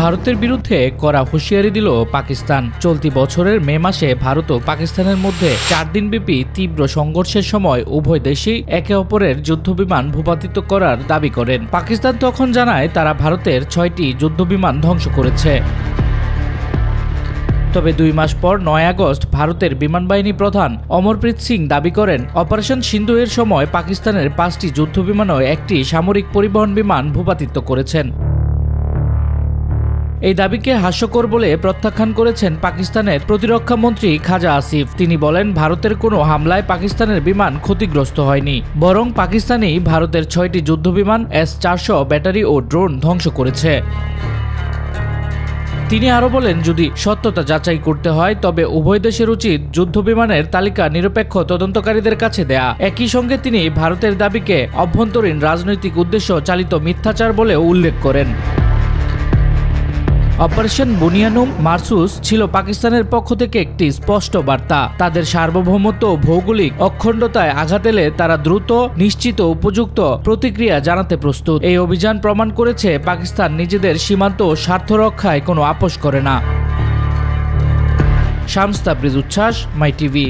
ভারতের বিরুদ্ধে কড়া হুঁশিয়ারি দিল পাকিস্তান। চলতি বছরের মে মাসে ভারত ও পাকিস্তানের মধ্যে 4 দিনব্যাপী তীব্র সংঘর্ষের সময় উভয় দেশই একে অপরের যুদ্ধবিমান ভূপাতিত করার দাবি করেন। পাকিস্তান তখন জানায় তারা ভারতের 6টি যুদ্ধবিমান ধ্বংস করেছে। তবে 2 মাস পর 9 আগস্ট ভারতের বিমানবাহিনী প্রধান অমরপ্রীত সিং দাবি করেন, অপারেশন সিন্ধু এর সময় পাকিস্তানের 5টি যুদ্ধবিমান ও একটি সামরিক পরিবহন বিমান ভূপাতিত করেছেন। এই দাবিকে হাস্যকর বলে প্রত্যাখ্যান করেছেন পাকিস্তানের প্রতিরক্ষা মন্ত্রী খাজা আসিফ। তিনি বলেন, ভারতের কোনো হামলায় পাকিস্তানের বিমান ক্ষতিগ্রস্ত হয়নি, বরং পাকিস্তানই ভারতের 6টি যুদ্ধবিমান S-400 ব্যাটারি ও ড্রোন ধ্বংস করেছে। তিনি আরও বলেন, যদি সত্যতা যাচাই করতে হয় তবে উভয় দেশের উচিত যুদ্ধবিমানের তালিকা নিরপেক্ষ তদন্তকারীদের কাছে দেয়া। একই সঙ্গে তিনি ভারতের দাবিকে অভ্যন্তরীণ রাজনৈতিক উদ্দেশ্য চালিত মিথ্যাচার বলেও উল্লেখ করেন। অপারেশন বুনিয়ানুম মারসুস ছিল পাকিস্তানের পক্ষ থেকে একটি স্পষ্ট বার্তা। তাদের সার্বভৌমত্ব ও ভৌগোলিক অখণ্ডতায় আঘাত এলে তারা দ্রুত, নিশ্চিত ও উপযুক্ত প্রতিক্রিয়া জানাতে প্রস্তুত। এই অভিযান প্রমাণ করেছে পাকিস্তান নিজেদের সীমান্ত ও স্বার্থ রক্ষায় কোনো আপোষ করে না। শামস তাবরিজ উচ্ছ্বাস, মাই টিভি।